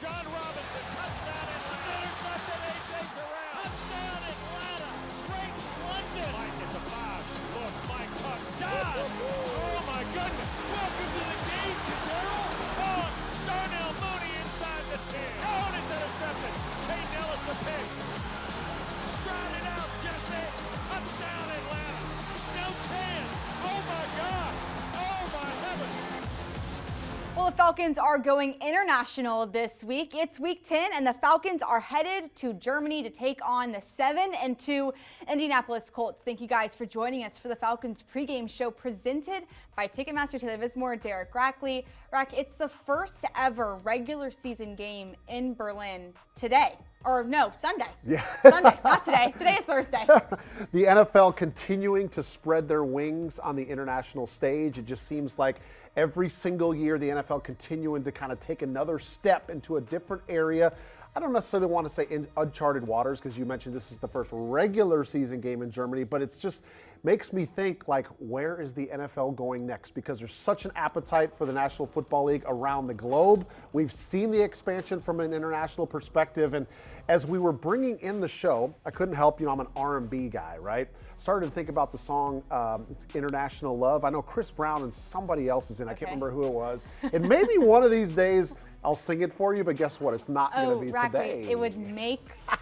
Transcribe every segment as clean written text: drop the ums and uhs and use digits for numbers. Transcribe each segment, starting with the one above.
John Robinson, touchdown Atlanta. Intercepted A.J. Terrell. Touchdown Atlanta. Drake London. Mike at the 5. Looks, Mike touchdown. Oh my goodness. Welcome to the game, Cadero. Oh, Darnell Mooney inside the 10. Oh, and it's intercepted. Kane Ellis the pick. Stroud it out, Jesse. Touchdown Atlanta. No chance. Oh my gosh. Oh my heavens. Well, the Falcons are going international this week. It's week 10, and the Falcons are headed to Germany to take on the 7-2 Indianapolis Colts. Thank you guys for joining us for the Falcons pregame show presented by Ticketmaster. Taylor Vismor, Derek Rackley. Rack, it's the first ever regular season game in Berlin today. Or no, Sunday. Yeah. Sunday, not today. Today is Thursday. The NFL continuing to spread their wings on the international stage. It just seems like every single year the NFL continuing to kind of take another step into a different area. I don't necessarily want to say in uncharted waters because you mentioned this is the first regular season game in Germany, but it's just makes me think like, where is the NFL going next? Because there's such an appetite for the National Football League around the globe. We've seen the expansion from an international perspective. And as we were bringing in the show, I couldn't help, I'm an R&B guy, right? Started to think about the song, it's International Love. I know Chris Brown and somebody else is in. I can't remember who it was. And maybe one of these days I'll sing it for you, but guess what? It's not going to be Rackley, today. It would make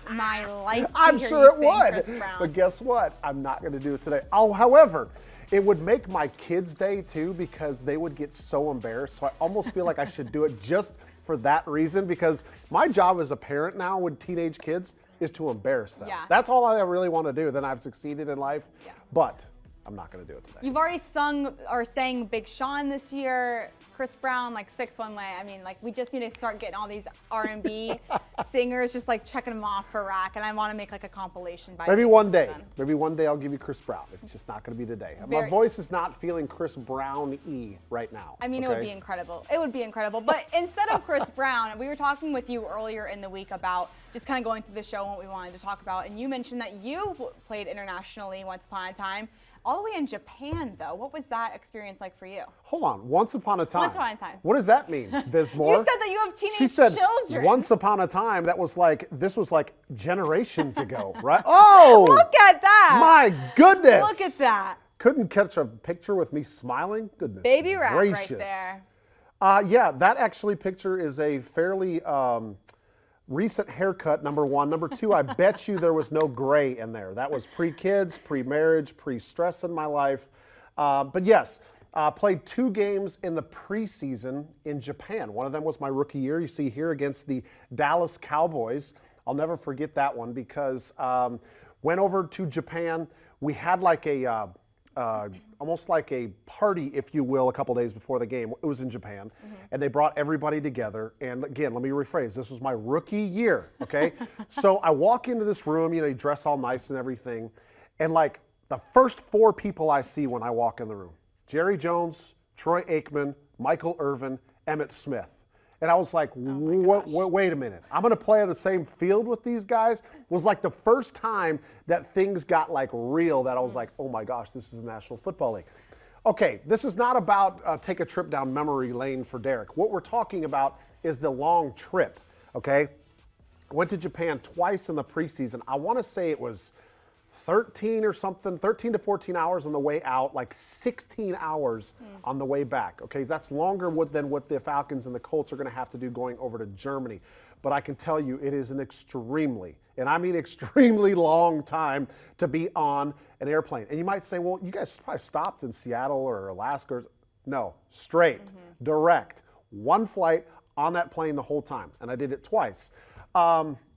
my life. I'm sure it would. But guess what? I'm not going to do it today. Oh, however, it would make my kids' day too because they would get so embarrassed. So I almost feel like I should do it just for that reason because my job as a parent now with teenage kids is to embarrass them. Yeah. That's all I really want to do. Then I've succeeded in life. Yeah. But I'm not going to do it today. You've already sung or sang Big Sean this year, Chris Brown, like 6-1 Way. I mean, like we just need to start getting all these R&B singers, just like checking them off for Rack. And I want to make like a compilation by maybe one day. Maybe one day I'll give you Chris Brown. It's just not going to be today. My voice is not feeling Chris Brown-y right now. I mean, okay? It would be incredible. It would be incredible. But instead of Chris Brown, we were talking with you earlier in the week about just kind of going through the show and what we wanted to talk about. And you mentioned that you played internationally once upon a time. All the way in Japan, though. What was that experience like for you? Hold on. Once upon a time. Once upon a time. What does that mean, Vismor? You said that you have teenage she said, children. Once upon a time. This was like generations ago, right? Oh! Look at that. My goodness. Look at that. Couldn't catch a picture with me smiling? Goodness Baby Rack gracious. Right there. Yeah, that actually picture is a fairly recent haircut, number one. Number two, I bet you there was no gray in there. That was pre-kids, pre-marriage, pre-stress in my life. But yes, played 2 games in the preseason in Japan. One of them was my rookie year. You see here against the Dallas Cowboys. I'll never forget that one because went over to Japan. We had like a almost like a party, if you will, a couple days before the game. It was in Japan, and they brought everybody together. And again, let me rephrase. This was my rookie year, okay? So I walk into this room, you dress all nice and everything, and like the first 4 people I see when I walk in the room, Jerry Jones, Troy Aikman, Michael Irvin, Emmitt Smith. And I was like, wait a minute. I'm going to play on the same field with these guys? It was like the first time that things got like real that I was like, oh my gosh, this is the National Football League. Okay, this is not about take a trip down memory lane for Derek. What we're talking about is the long trip, okay? I went to Japan twice in the preseason. I want to say it was 13 or something, 13 to 14 hours on the way out, like 16 hours on the way back. Okay, that's longer than what the Falcons and the Colts are going to have to do going over to Germany. But I can tell you it is an extremely, and I mean extremely long time to be on an airplane. And you might say, well, you guys probably stopped in Seattle or Alaska. No, straight, direct, one flight on that plane the whole time. And I did it twice.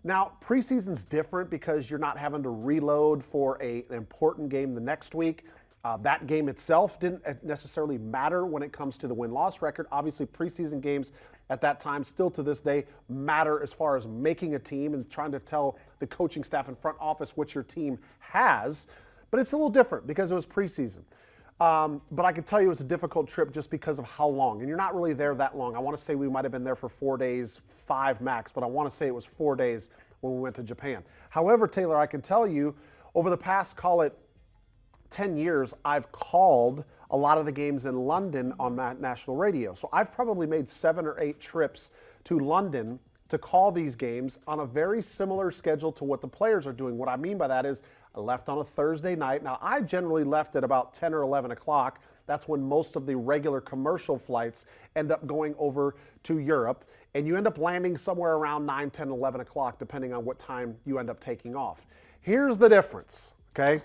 Now, preseason's different because you're not having to reload for an important game the next week. That game itself didn't necessarily matter when it comes to the win-loss record. Obviously, preseason games at that time, still to this day, matter as far as making a team and trying to tell the coaching staff and front office what your team has. But it's a little different because it was preseason. But I can tell you it was a difficult trip just because of how long. And you're not really there that long. I want to say we might have been there for 4 days, 5 max, but I want to say it was 4 days when we went to Japan. However, Taylor, I can tell you over the past, call it 10 years, I've called a lot of the games in London on national radio. So I've probably made 7 or 8 trips to London to call these games on a very similar schedule to what the players are doing. What I mean by that is I left on a Thursday night. Now, I generally left at about 10 or 11 o'clock. That's when most of the regular commercial flights end up going over to Europe. And you end up landing somewhere around 9, 10, 11 o'clock, depending on what time you end up taking off. Here's the difference, okay?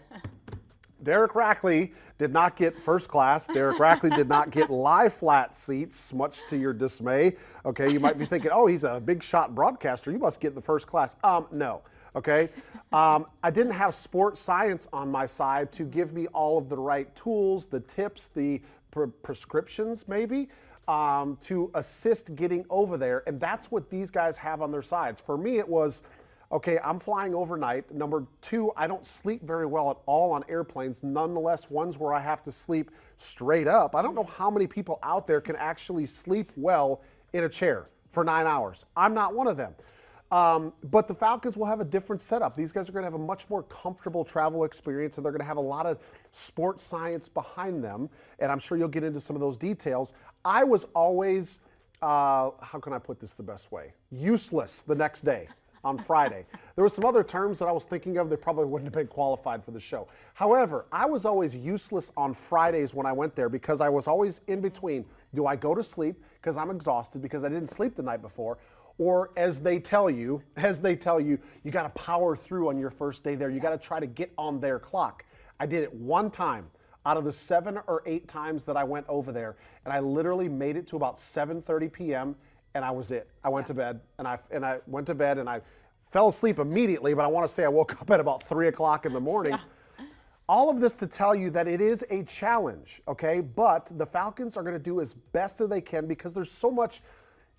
Derek Rackley did not get first class. Derek Rackley did not get lie flat seats, much to your dismay. Okay, you might be thinking, oh, he's a big shot broadcaster. You must get the first class. No, okay? I didn't have sports science on my side to give me all of the right tools, the tips, the prescriptions maybe, to assist getting over there. And that's what these guys have on their sides. For me, it was, okay, I'm flying overnight. Number two, I don't sleep very well at all on airplanes. Nonetheless, ones where I have to sleep straight up. I don't know how many people out there can actually sleep well in a chair for 9 hours. I'm not one of them. But the Falcons will have a different setup. These guys are going to have a much more comfortable travel experience, and they're going to have a lot of sports science behind them. And I'm sure you'll get into some of those details. I was always, how can I put this the best way? Useless the next day. On Friday. There were some other terms that I was thinking of that probably wouldn't have been qualified for the show. However, I was always useless on Fridays when I went there because I was always in between. Do I go to sleep because I'm exhausted because I didn't sleep the night before? Or as they tell you, you got to power through on your first day there. You got to try to get on their clock. I did it one time out of the 7 or 8 times that I went over there, and I literally made it to about 7:30 p.m., and I was it. I went to bed, and I went to bed, and I fell asleep immediately, but I want to say I woke up at about 3 o'clock in the morning. Yeah. All of this to tell you that it is a challenge, okay? But the Falcons are going to do as best as they can because there's so much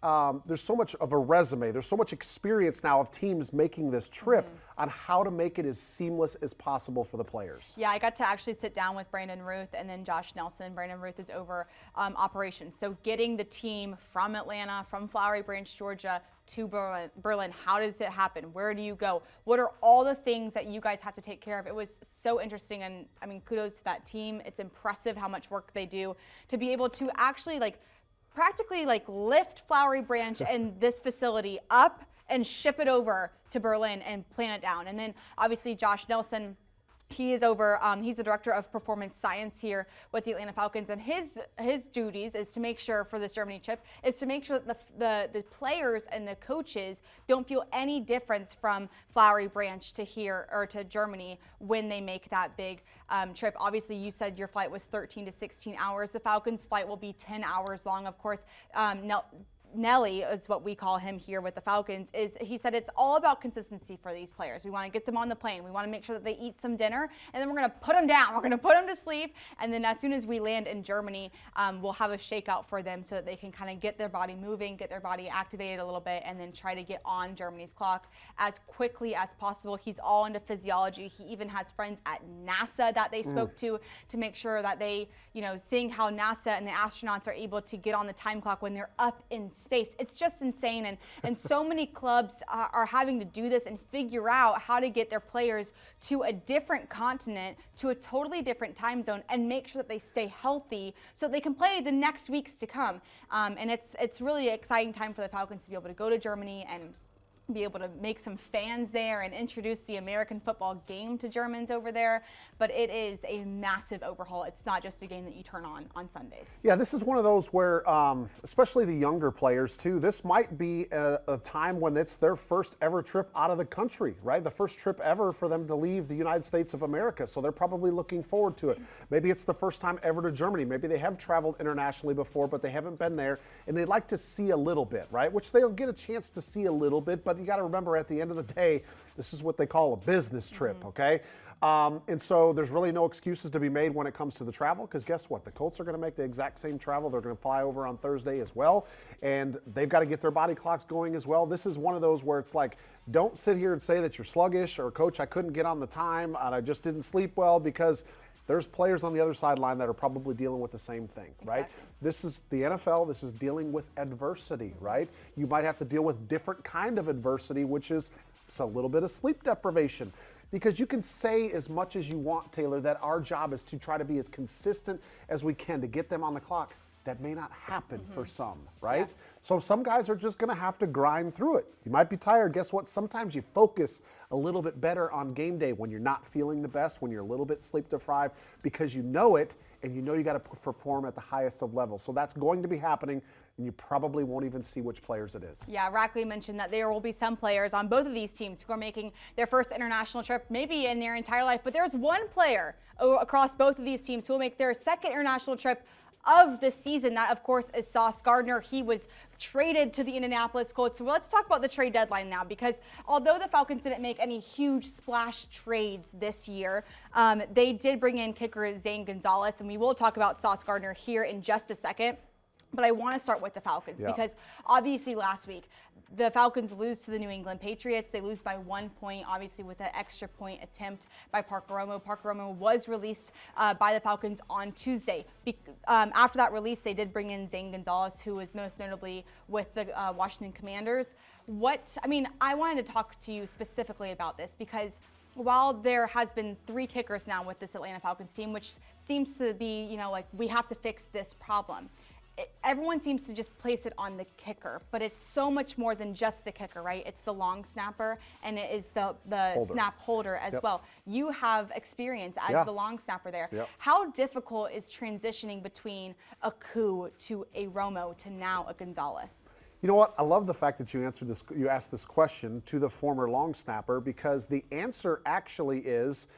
of a resume. There's so much experience now of teams making this trip on how to make it as seamless as possible for the players. Yeah, I got to actually sit down with Brandon Ruth and then Josh Nelson. Brandon Ruth is over operations. So getting the team from Atlanta, from Flowery Branch, Georgia, to Berlin, how does it happen? Where do you go? What are all the things that you guys have to take care of? It was so interesting, and I mean, kudos to that team. It's impressive how much work they do to be able to actually practically lift Flowery Branch and this facility up and ship it over to Berlin and plan it down. And then obviously Josh Nelson, he is over, he's the director of performance science here with the Atlanta Falcons, and his duties is to make sure for this Germany trip is to make sure that the players and the coaches don't feel any difference from Flowery Branch to here or to Germany when they make that big trip. Obviously, you said your flight was 13 to 16 hours. The Falcons' flight will be 10 hours long, of course. Nelly is what we call him here with the Falcons, he said it's all about consistency for these players. We want to get them on the plane. We want to make sure that they eat some dinner, and then we're going to put them down. We're going to put them to sleep, and then as soon as we land in Germany, we'll have a shakeout for them so that they can kind of get their body moving, get their body activated a little bit, and then try to get on Germany's clock as quickly as possible. He's all into physiology. He even has friends at NASA that they spoke to make sure that they, seeing how NASA and the astronauts are able to get on the time clock when they're up in space. It's just insane, and so many clubs are having to do this and figure out how to get their players to a different continent, to a totally different time zone, and make sure that they stay healthy so they can play the next weeks to come. And it's really an exciting time for the Falcons to be able to go to Germany and be able to make some fans there and introduce the American football game to Germans over there. But it is a massive overhaul. It's not just a game that you turn on Sundays. Yeah, this is one of those where, especially the younger players too, this might be a time when it's their first ever trip out of the country, right? The first trip ever for them to leave the United States of America. So they're probably looking forward to it. Maybe it's the first time ever to Germany. Maybe they have traveled internationally before, but they haven't been there, and they'd like to see a little bit, right? Which they'll get a chance to see a little bit, but you got to remember at the end of the day, this is what they call a business trip, okay? And so there's really no excuses to be made when it comes to the travel, because guess what? The Colts are going to make the exact same travel. They're going to fly over on Thursday as well, and they've got to get their body clocks going as well. This is one of those where it's like, don't sit here and say that you're sluggish or, Coach, I couldn't get on the time and I just didn't sleep well, because there's players on the other sideline that are probably dealing with the same thing, right? Exactly. This is the NFL. This is dealing with adversity, right? You might have to deal with different kind of adversity, which is a little bit of sleep deprivation. Because you can say as much as you want, Taylor, that our job is to try to be as consistent as we can to get them on the clock. that may not happen for some, right? Yeah. So some guys are just going to have to grind through it. You might be tired. Guess what? Sometimes you focus a little bit better on game day when you're not feeling the best, when you're a little bit sleep deprived, because you know it and you know you got to perform at the highest of levels. So that's going to be happening, and you probably won't even see which players it is. Yeah, Rackley mentioned that there will be some players on both of these teams who are making their first international trip maybe in their entire life, but there's one player across both of these teams who will make their second international trip of the season. That, of course, is Sauce Gardner. He was traded to the Indianapolis Colts. So let's talk about the trade deadline now, because although the Falcons didn't make any huge splash trades this year, they did bring in kicker Zane Gonzalez, and we will talk about Sauce Gardner here in just a second. But I want to start with the Falcons because obviously last week the Falcons lose to the New England Patriots. They lose by 1 point, obviously with an extra point attempt by Parker Romo. Parker Romo was released by the Falcons on Tuesday. After that release, they did bring in Zane Gonzalez, who was most notably with the Washington Commanders. I wanted to talk to you specifically about this because while there has been 3 kickers now with this Atlanta Falcons team, which seems to be, like we have to fix this problem. Everyone seems to just place it on the kicker, but it's so much more than just the kicker, right? It's the long snapper, and it is the snap holder as well. You have experience as the long snapper there. How difficult is transitioning between a Koo to a Romo to now a Gonzalez? You know what? I love the fact that you asked this question to the former long snapper, because the answer actually is,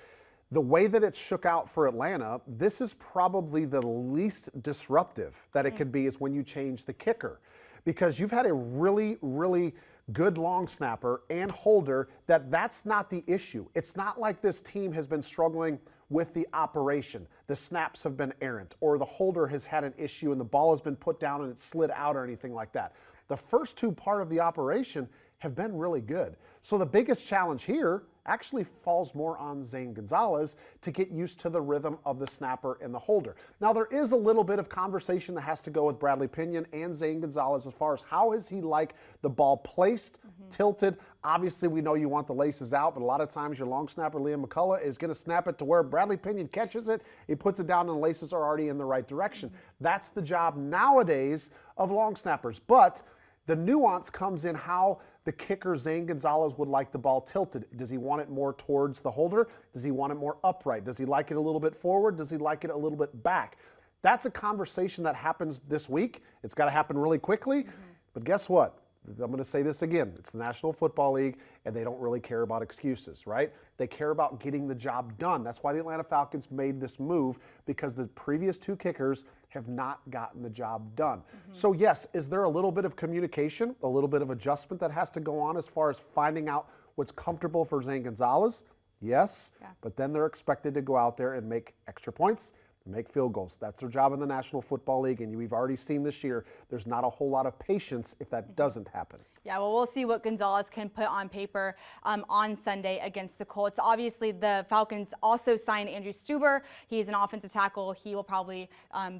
the way that it shook out for Atlanta, this is probably the least disruptive that it could be, is when you change the kicker. Because you've had a really, really good long snapper and holder that's not the issue. It's not like this team has been struggling with the operation. The snaps have been errant, or the holder has had an issue and the ball has been put down and it slid out or anything like that. The first 2 part of the operation have been really good. So the biggest challenge here actually falls more on Zane Gonzalez to get used to the rhythm of the snapper and the holder. Now, there is a little bit of conversation that has to go with Bradley Pinion and Zane Gonzalez as far as how is he like the ball placed, tilted. Obviously, we know you want the laces out, but a lot of times your long snapper, Liam McCullough, is going to snap it to where Bradley Pinion catches it, he puts it down, and the laces are already in the right direction. That's the job nowadays of long snappers. But the nuance comes in how the kicker, Zane Gonzalez, would like the ball tilted. Does he want it more towards the holder? Does he want it more upright? Does he like it a little bit forward? Does he like it a little bit back? That's a conversation that happens this week. It's got to happen really quickly. But guess what? I'm going to say this again. It's the National Football League, and they don't really care about excuses, right? They care about getting the job done. That's why the Atlanta Falcons made this move, because the previous 2 kickers have not gotten the job done. So yes, is there a little bit of communication, a little bit of adjustment that has to go on as far as finding out what's comfortable for Zane Gonzalez? Yes, but then they're expected to go out there and make extra points, make field goals. That's their job in the National Football League, and we've already seen this year there's not a whole lot of patience if that doesn't happen. Yeah, well, we'll see what Gonzalez can put on paper on Sunday against the Colts. Obviously, the Falcons also signed Andrew Stuber. He's an offensive tackle. He will probably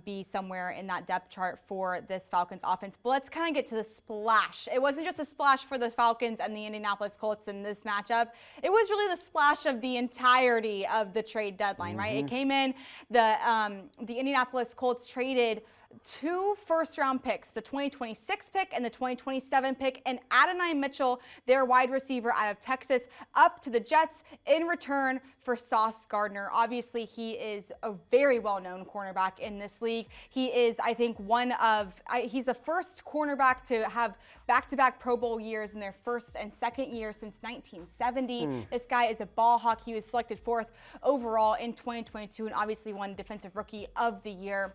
be somewhere in that depth chart for this Falcons offense. But let's kind of get to the splash. It wasn't just a splash for the Falcons and the Indianapolis Colts in this matchup. It was really the splash of the entirety of the trade deadline, right? It came in, the Indianapolis Colts traded 2 first-round picks, the 2026 pick and the 2027 pick, and Adonai Mitchell, their wide receiver out of Texas, up to the Jets in return for Sauce Gardner. Obviously, he is a very well-known cornerback in this league. He is, I think, he's the first cornerback to have back-to-back Pro Bowl years in their first and second year since 1970. This guy is a ball hawk. He was selected 4th overall in 2022 and obviously won Defensive Rookie of the Year.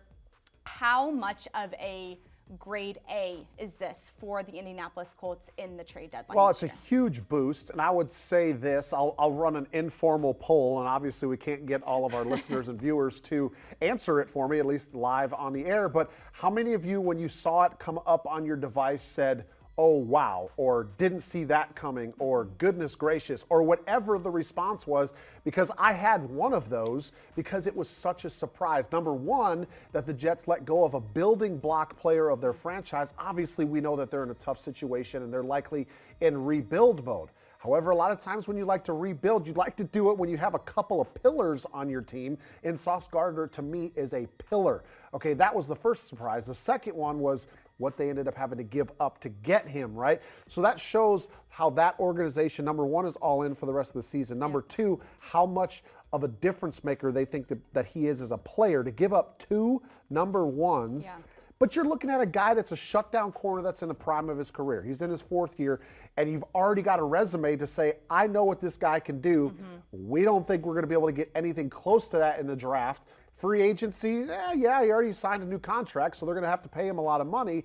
How much of a grade A is this for the Indianapolis Colts in the trade deadline? Well, it's a huge boost, and I would say this. I'll run an informal poll, and obviously we can't get all of our listeners and viewers to answer it for me, at least live on the air, but how many of you, when you saw it come up on your device, said, oh, wow, or didn't see that coming, or goodness gracious, or whatever the response was, because I had one of those because it was such a surprise. Number one, that the Jets let go of a building block player of their franchise. Obviously, we know that they're in a tough situation and they're likely in rebuild mode. However, a lot of times when you like to rebuild, you'd like to do it when you have a couple of pillars on your team. And Sauce Gardner, to me, is a pillar. Okay, that was the first surprise. The second one was what they ended up having to give up to get him, right? So that shows how that organization, number one, is all in for the rest of the season. Number two, how much of a difference maker they think that he is as a player to give up 2 number ones. Yeah. But you're looking at a guy that's a shutdown corner that's in the prime of his career. He's in his 4th year, and you've already got a resume to say, I know what this guy can do. We don't think we're going to be able to get anything close to that in the draft. Free agency, he already signed a new contract, so they're going to have to pay him a lot of money.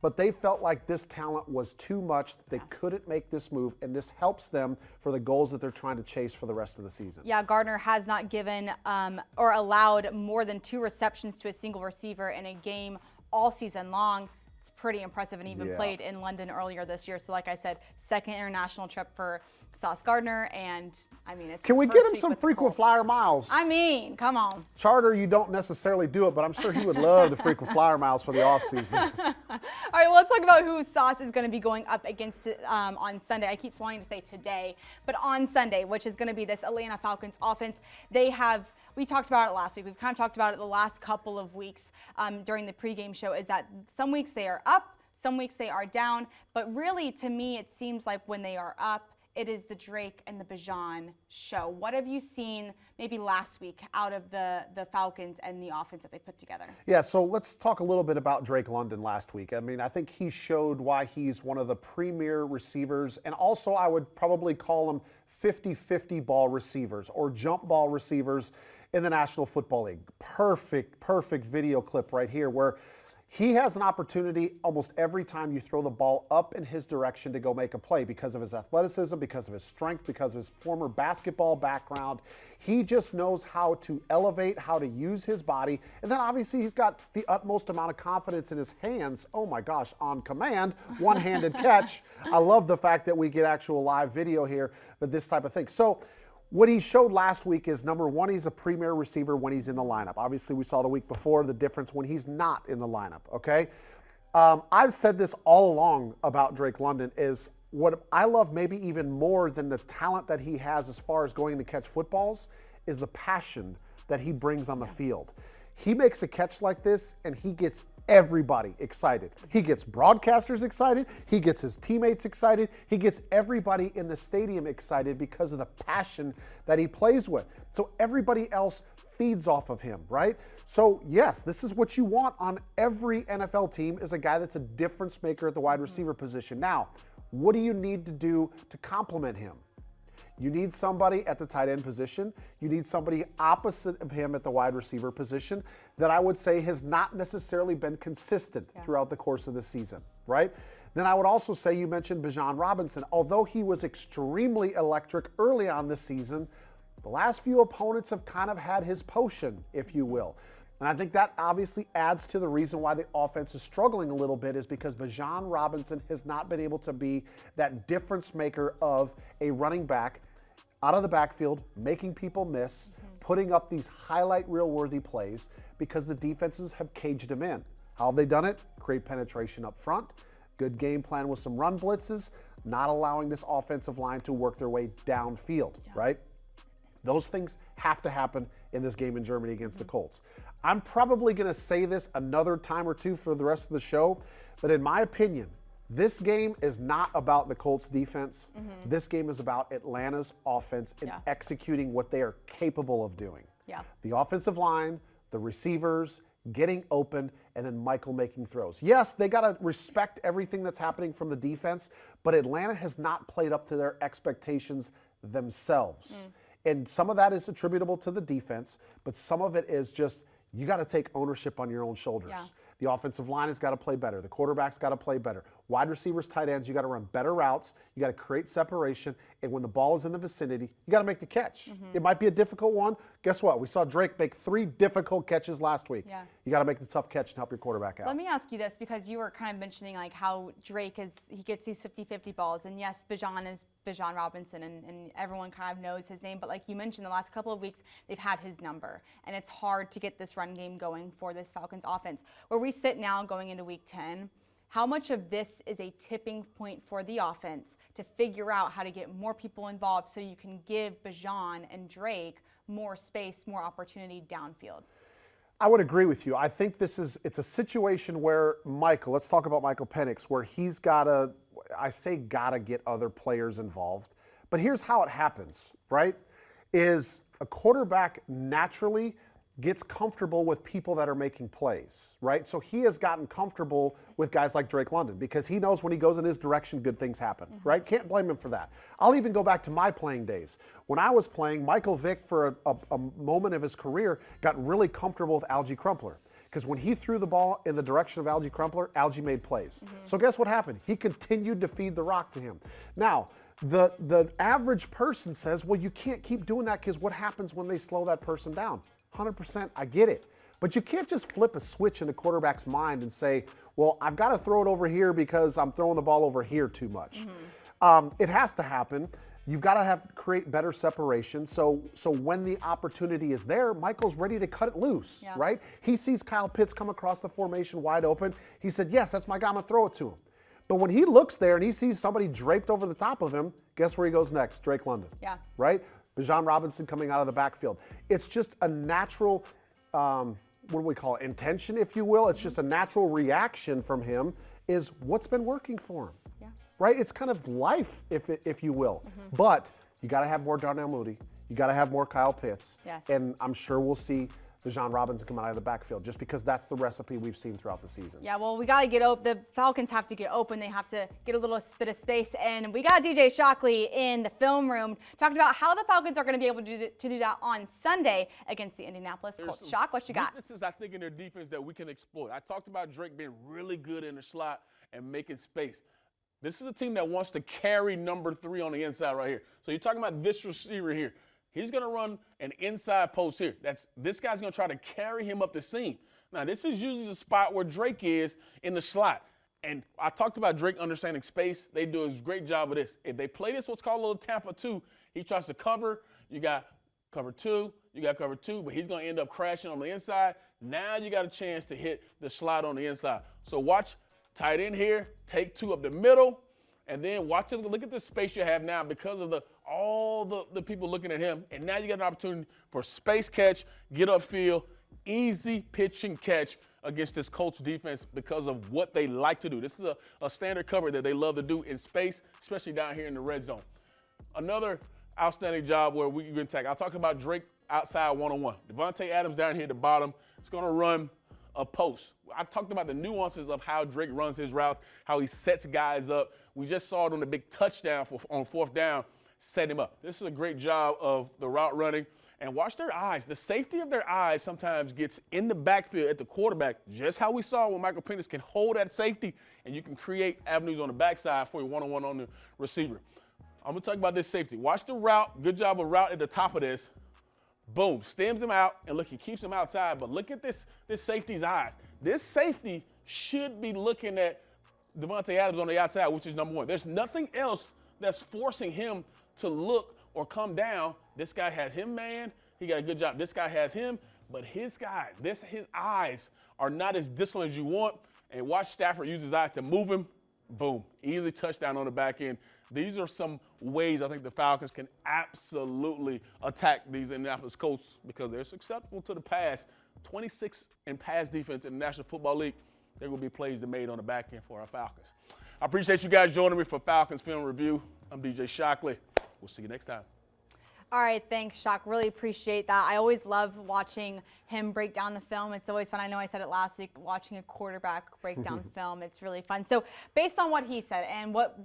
But they felt like this talent was too much. They couldn't make this move, and this helps them for the goals that they're trying to chase for the rest of the season. Yeah, Gardner has not given or allowed more than 2 receptions to a single receiver in a game all season long. It's pretty impressive, and even played in London earlier this year. So like I said, 2nd international trip for Sauce Gardner, and I mean, it's Can we get him some frequent flyer miles? I mean, come on. Charter, you don't necessarily do it, but I'm sure he would love the frequent flyer miles for the offseason. All right, well, let's talk about who Sauce is going to be going up against on Sunday. I keep wanting to say today, but on Sunday, which is going to be this Atlanta Falcons offense. We talked about it last week. We've kind of talked about it the last couple of weeks during the pregame show, is that some weeks they are up, some weeks they are down, but really, to me, it seems like when they are up, it is the Drake and the Bijan show. What have you seen maybe last week out of the Falcons and the offense that they put together? Yeah, so let's talk a little bit about Drake London last week. I mean, I think he showed why he's one of the premier receivers, and also I would probably call them 50-50 ball receivers or jump ball receivers in the National Football League. Perfect video clip right here where he has an opportunity almost every time you throw the ball up in his direction to go make a play because of his athleticism, because of his strength, because of his former basketball background. He just knows how to elevate, how to use his body. And then obviously he's got the utmost amount of confidence in his hands. Oh my gosh, on command, one-handed catch. I love the fact that we get actual live video here, but this type of thing. So what he showed last week is, number one, he's a premier receiver when he's in the lineup. Obviously, we saw the week before the difference when he's not in the lineup, okay? I've said this all along about Drake London is what I love maybe even more than the talent that he has as far as going to catch footballs is the passion that he brings on the field. He makes a catch like this, and he gets everybody excited. He gets broadcasters excited. He gets his teammates excited. He gets everybody in the stadium excited because of the passion that he plays with. So everybody else feeds off of him, right? So yes, this is what you want on every NFL team, is a guy that's a difference maker at the wide receiver position. Now, what do you need to do to complement him? You need somebody at the tight end position. You need somebody opposite of him at the wide receiver position that I would say has not necessarily been consistent throughout the course of the season, right? Then I would also say, you mentioned Bijan Robinson. Although he was extremely electric early on this season, the last few opponents have kind of had his potion, if you will. And I think that obviously adds to the reason why the offense is struggling a little bit, is because Bijan Robinson has not been able to be that difference maker of a running back out of the backfield, making people miss, putting up these highlight reel-worthy plays because the defenses have caged him in. How have they done it? Great penetration up front, good game plan with some run blitzes, not allowing this offensive line to work their way downfield, right? Those things have to happen in this game in Germany against the Colts. I'm probably going to say this another time or two for the rest of the show, but in my opinion, this game is not about the Colts defense. This game is about Atlanta's offense and executing what they are capable of doing. The offensive line, the receivers, getting open, and then Michael making throws. Yes, they got to respect everything that's happening from the defense, but Atlanta has not played up to their expectations themselves. And some of that is attributable to the defense, but some of it is just, you got to take ownership on your own shoulders. The offensive line has got to play better. The quarterback's got to play better. Wide receivers, tight ends, you got to run better routes. You got to create separation. And when the ball is in the vicinity, you got to make the catch. It might be a difficult one. Guess what? We saw Drake make 3 difficult catches last week. You got to make the tough catch and help your quarterback out. Let me ask you this, because you were kind of mentioning like how Drake he gets these 50-50 balls. And yes, Bijan is Bijan Robinson, and everyone kind of knows his name. But like you mentioned, the last couple of weeks, they've had his number. And it's hard to get this run game going for this Falcons offense. Where we sit now going into week 10, How much of this is a tipping point for the offense to figure out how to get more people involved so you can give Bijan and Drake more space, more opportunity downfield? I would agree with you. I think it's a situation where let's talk about Michael Penix, where he's gotta get other players involved. But here's how it happens, right? Is a quarterback naturally gets comfortable with people that are making plays, right? So he has gotten comfortable with guys like Drake London because he knows when he goes in his direction, good things happen, right? Can't blame him for that. I'll even go back to my playing days. When I was playing, Michael Vick, for a moment of his career, got really comfortable with Algie Crumpler. Because when he threw the ball in the direction of Algie Crumpler, Algie made plays. So guess what happened? He continued to feed the rock to him. Now, the average person says, well, you can't keep doing that because what happens when they slow that person down? 100%, I get it. But you can't just flip a switch in the quarterback's mind and say, well, I've got to throw it over here because I'm throwing the ball over here too much. It has to happen. You've got to create better separation. So when the opportunity is there, Michael's ready to cut it loose, right? He sees Kyle Pitts come across the formation wide open. He said, yes, that's my guy, I'm going to throw it to him. But when he looks there and he sees somebody draped over the top of him, guess where he goes next? Drake London. Yeah. Right? Bijan Robinson coming out of the backfield. It's just a natural, what do we call it, intention, if you will. It's just a natural reaction from him is what's been working for him. Yeah. Right? It's kind of life, if you will. But you got to have more Darnell Mooney. You got to have more Kyle Pitts. Yes. And I'm sure we'll see Bijan Robinson come out of the backfield just because that's the recipe we've seen throughout the season. Yeah, well, we got to get open. The Falcons have to get open. They have to get a little bit of space. And we got DJ Shockley in the film room talking about how the Falcons are going to be able to do that on Sunday against the Indianapolis Colts. Shock, what you got? Weaknesses, I think, in their defense that we can exploit. I talked about Drake being really good in the slot and making space. This is a team that wants to carry number 3 on the inside right here. So you're talking about this receiver here. He's going to run an inside post here. This guy's going to try to carry him up the seam. Now, this is usually the spot where Drake is in the slot. And I talked about Drake understanding space. They do a great job of this. If they play this, what's called a little Tampa 2, he tries to cover. You got cover 2. You got cover 2, but he's going to end up crashing on the inside. Now you got a chance to hit the slot on the inside. So watch tight end here, take 2 up the middle. And then look at the space you have now because of all the people looking at him. And now you got an opportunity for space catch, get upfield, easy pitch and catch against this Colts defense because of what they like to do. This is a standard cover that they love to do in space, especially down here in the red zone. Another outstanding job where we can take. I'll talk about Drake outside one-on-one. Devontae Adams down here at the bottom is going to run a post. I talked about the nuances of how Drake runs his routes, how he sets guys up. We just saw it on the big touchdown on 4th down, set him up. This is a great job of the route running. And watch their eyes. The safety of their eyes sometimes gets in the backfield at the quarterback, just how we saw when Michael Penix can hold that safety, and you can create avenues on the backside for your one-on-one on the receiver. I'm going to talk about this safety. Watch the route. Good job of route at the top of this. Boom, stems him out, and look, he keeps him outside. But look at this safety's eyes. This safety should be looking at Devontae Adams on the outside, which is number 1. There's nothing else that's forcing him to look or come down. This guy has him, man. He got a good job. This guy has him, but his eyes are not as disciplined as you want. And watch Stafford use his eyes to move him. Boom, easy touchdown on the back end. These are some ways I think the Falcons can absolutely attack these Indianapolis Colts because they're susceptible to the pass. 26 in pass defense in the National Football League. There will be plays that made on the back end for our Falcons. I appreciate you guys joining me for Falcons Film Review. I'm DJ Shockley. We'll see you next time. All right, thanks, Shock. Really appreciate that. I always love watching him break down the film. It's always fun. I know I said it last week, watching a quarterback break down film. It's really fun. So based on what he said and what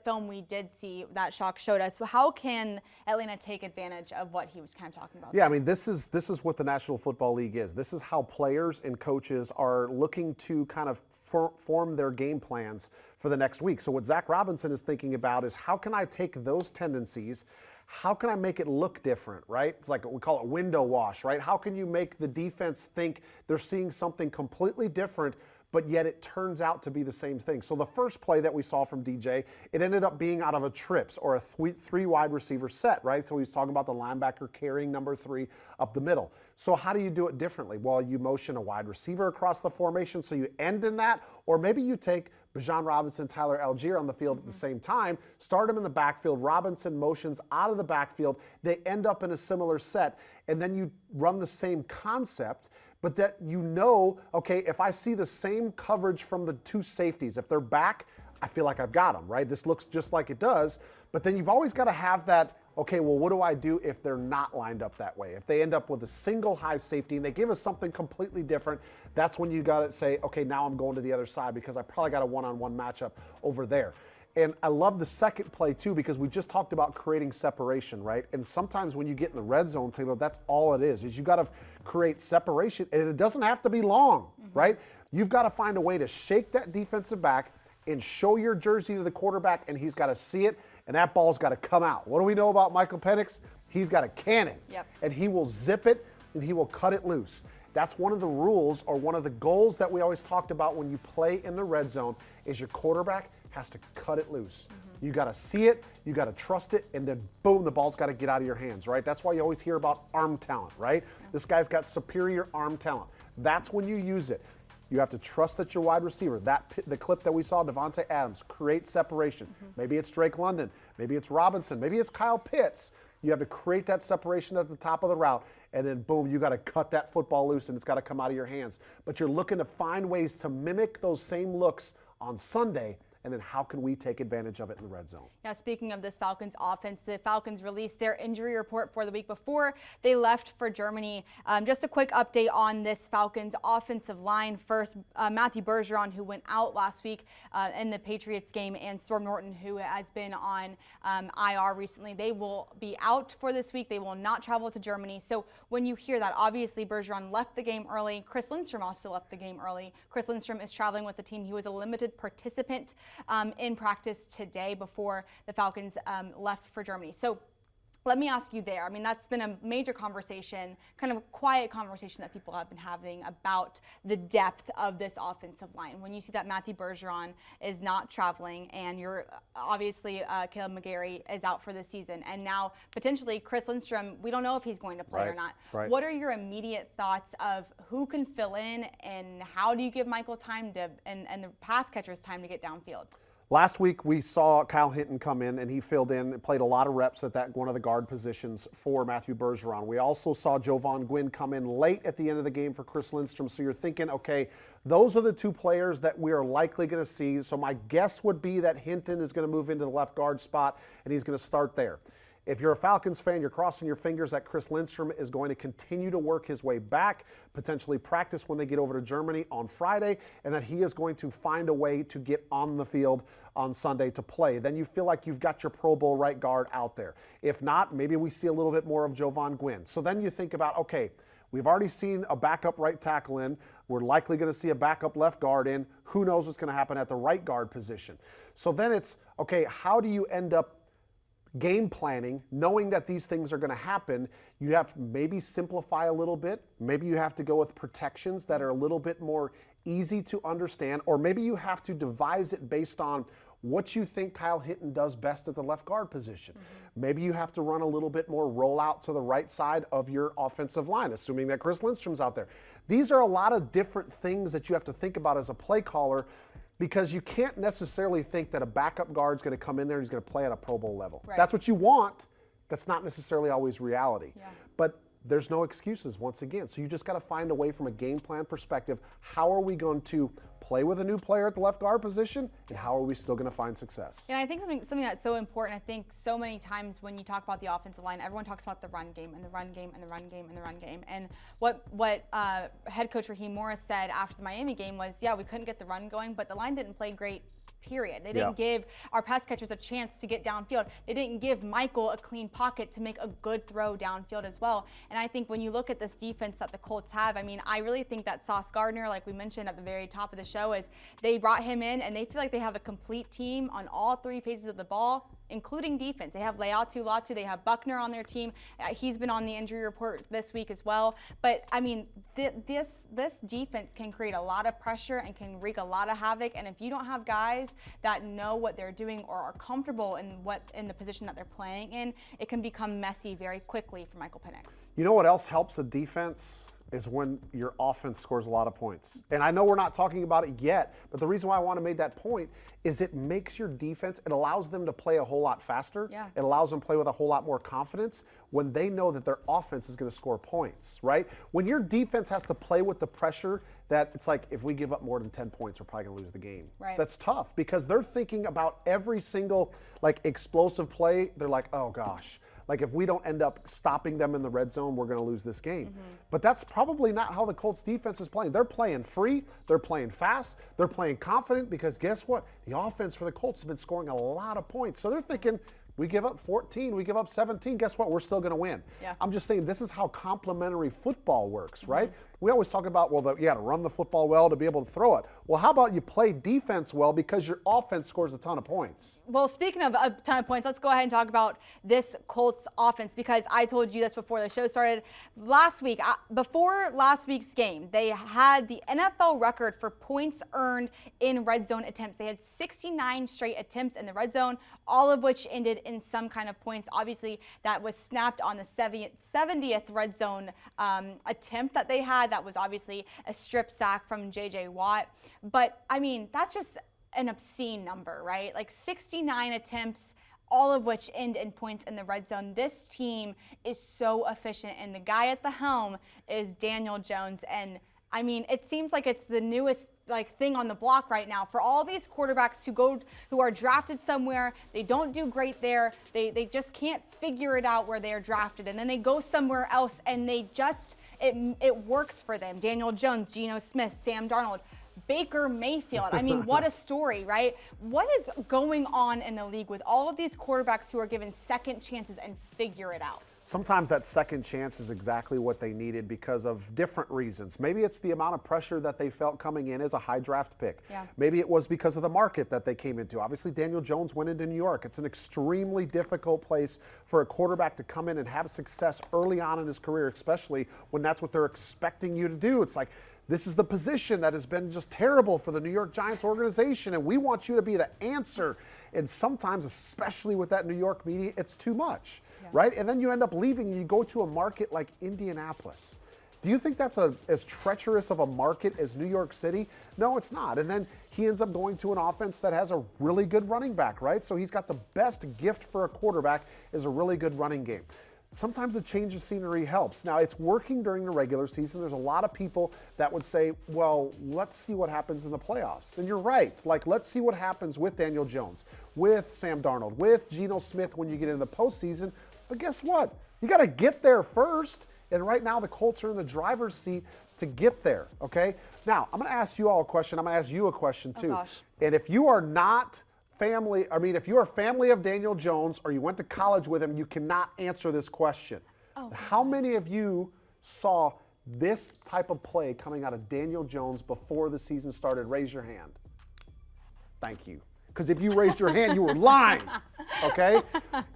film we did see that Shock showed us, how can Atlanta take advantage of what he was kind of talking about? Yeah, I mean, this is what the National Football League is. This is how players and coaches are looking to kind of form their game plans for the next week. So what Zach Robinson is thinking about is how can I take those tendencies, how can I make it look different, right? It's like we call it window wash, right? How can you make the defense think they're seeing something completely different, but yet it turns out to be the same thing. So the first play that we saw from DJ, it ended up being out of a trips or a three wide receiver set, right? So he's talking about the linebacker carrying number 3 up the middle. So how do you do it differently? Well, you motion a wide receiver across the formation, so you end in that, or maybe you take Bijan Robinson, Tyler Algier on the field at the same time, start them in the backfield, Robinson motions out of the backfield, they end up in a similar set, and then you run the same concept, but that you know, okay, if I see the same coverage from the 2 safeties, if they're back, I feel like I've got them, right? This looks just like it does, but then you've always got to have that, okay, well, what do I do if they're not lined up that way? If they end up with a single high safety and they give us something completely different, that's when you got to say, okay, now I'm going to the other side because I probably got a one-on-one matchup over there. And I love the second play too, because we just talked about creating separation, right? And sometimes when you get in the red zone, Taylor, that's all it is you got to create separation, and it doesn't have to be long, right? You've got to find a way to shake that defensive back and show your jersey to the quarterback, and he's got to see it, and that ball's got to come out. What do we know about Michael Penix? He's got a cannon, and he will zip it, and he will cut it loose. That's one of the rules, or one of the goals that we always talked about when you play in the red zone, is your quarterback has to cut it loose. You got to see it, you got to trust it, and then boom, the ball's got to get out of your hands, right? That's why you always hear about arm talent, right? This guy's got superior arm talent. That's when you use it. You have to trust that your wide receiver, the clip that we saw, Devontae Adams, create separation. Maybe it's Drake London, maybe it's Robinson, maybe it's Kyle Pitts. You have to create that separation at the top of the route, and then boom, you got to cut that football loose, and it's got to come out of your hands. But you're looking to find ways to mimic those same looks on Sunday, and then how can we take advantage of it in the red zone? Yeah, speaking of this Falcons offense, the Falcons released their injury report for the week before they left for Germany. Just a quick update on this Falcons offensive line. First, Matthew Bergeron, who went out last week in the Patriots game, and Storm Norton, who has been on IR recently. They will be out for this week. They will not travel to Germany. So when you hear that, obviously Bergeron left the game early. Chris Lindstrom also left the game early. Chris Lindstrom is traveling with the team. He was a limited participant in practice today before the Falcons left for Germany. So let me ask you there. I mean, that's been a major conversation, kind of a quiet conversation that people have been having about the depth of this offensive line. When you see that Matthew Bergeron is not traveling, and you're obviously Caleb McGarry is out for the season, and now potentially Chris Lindstrom, we don't know if he's going to play or not. Right. What are your immediate thoughts of who can fill in, and how do you give Michael time to and the pass catchers time to get downfield? Last week, we saw Kyle Hinton come in, and he filled in and played a lot of reps at one of the guard positions for Matthew Bergeron. We also saw Jovan Gwynn come in late at the end of the game for Chris Lindstrom. So you're thinking, okay, those are the 2 players that we are likely going to see. So my guess would be that Hinton is going to move into the left guard spot, and he's going to start there. If you're a Falcons fan, you're crossing your fingers that Chris Lindstrom is going to continue to work his way back, potentially practice when they get over to Germany on Friday, and that he is going to find a way to get on the field on Sunday to play. Then you feel like you've got your Pro Bowl right guard out there. If not, maybe we see a little bit more of Jovan Gwynn. So then you think about, okay, we've already seen a backup right tackle in. We're likely going to see a backup left guard in. Who knows what's going to happen at the right guard position? So then it's, okay, how do you end up game planning, knowing that these things are going to happen? You have to maybe simplify a little bit. Maybe you have to go with protections that are a little bit more easy to understand, or maybe you have to devise it based on what you think Kyle Hinton does best at the left guard position. Maybe you have to run a little bit more rollout to the right side of your offensive line, assuming that Chris Lindstrom's out there. These are a lot of different things that you have to think about as a play caller, because you can't necessarily think that a backup guard's going to come in there and he's going to play at a Pro Bowl level. Right. That's what you want. That's not necessarily always reality. Yeah. But there's no excuses once again. So you just got to find a way from a game plan perspective. How are we going to play with a new player at the left guard position, and how are we still going to find success? And I think something that's so important, I think so many times when you talk about the offensive line, everyone talks about the run game and the run game and the run game and the run game. And what head coach Raheem Morris said after the Miami game was, yeah, we couldn't get the run going, but the line didn't play great period. They didn't give our pass catchers a chance to get downfield. They didn't give Michael a clean pocket to make a good throw downfield as well. And I think when you look at this defense that the Colts have, I mean, I really think that Sauce Gardner, like we mentioned at the very top of the show, is they brought him in and they feel like they have a complete team on all three phases of the ball, including defense. They have Leatu Latu, they have Buckner on their team. He's been on the injury report this week as well. But I mean, this defense can create a lot of pressure and can wreak a lot of havoc. And if you don't have guys that know what they're doing or are comfortable in the position that they're playing in, it can become messy very quickly for Michael Penix. You know what else helps a defense? Is when your offense scores a lot of points. And I know we're not talking about it yet, but the reason why I want to make that point is it makes your defense, it allows them to play a whole lot faster. Yeah. It allows them to play with a whole lot more confidence when they know that their offense is going to score points, right? When your defense has to play with the pressure that it's like, if we give up more than 10 points, we're probably going to lose the game. Right. That's tough because they're thinking about every single like explosive play. They're like, oh gosh. Like if we don't end up stopping them in the red zone, we're going to lose this game. But that's probably not how the Colts defense is playing. They're playing free, they're playing fast, they're playing confident because guess what? The offense for the Colts has been scoring a lot of points. So they're thinking, we give up 14, we give up 17, guess what? We're still going to win. Yeah. I'm just saying this is how complementary football works, right? We always talk about, well, you got to run the football well to be able to throw it. Well, how about you play defense well because your offense scores a ton of points? Well, speaking of a ton of points, let's go ahead and talk about this Colts offense because I told you this before the show started. Last week, before last week's game, they had the NFL record for points earned in red zone attempts. They had 69 straight attempts in the red zone, all of which ended in some kind of points. Obviously, that was snapped on the 70th red zone attempt that they had. That was obviously a strip sack from J.J. Watt. But, I mean, that's just an obscene number, right? Like 69 attempts, all of which end in points in the red zone. This team is so efficient, and the guy at the helm is Daniel Jones. And, I mean, it seems like it's the newest thing on the block right now for all these quarterbacks who are drafted somewhere. They don't do great there. They just can't figure it out where they're drafted, and then they go somewhere else and they just it works for them. Daniel Jones, Geno Smith, Sam Darnold, Baker Mayfield. I mean, what a story, right? What is going on in the league with all of these quarterbacks who are given second chances and figure it out? Sometimes that second chance is exactly what they needed because of different reasons. Maybe it's the amount of pressure that they felt coming in as a high draft pick. Yeah. Maybe it was because of the market that they came into. Obviously, Daniel Jones went into New York. It's an extremely difficult place for a quarterback to come in and have success early on in his career, especially when that's what they're expecting you to do. It's like, this is the position that has been just terrible for the New York Giants organization, and we want you to be the answer. And sometimes, especially with that New York media, it's too much, right? And then you end up leaving and you go to a market like Indianapolis. Do you think that's as treacherous of a market as New York City? No, it's not. And then he ends up going to an offense that has a really good running back, right? So he's got the best gift for a quarterback is a really good running game. Sometimes a change of scenery helps. Now, it's working during the regular season. There's a lot of people that would say, well, let's see what happens in the playoffs. And you're right. Like, let's see what happens with Daniel Jones, with Sam Darnold, with Geno Smith when you get into the postseason. But guess what? You got to get there first. And right now, the Colts are in the driver's seat to get there, okay? Now, I'm going to ask you all a question. I'm going to ask you a question, too. Oh, gosh. And if you are not if you're a family of Daniel Jones or you went to college with him, you cannot answer this question. Oh, how many of you saw this type of play coming out of Daniel Jones before the season started? Raise your hand. Thank you. Because if you raised your hand, you were lying, okay?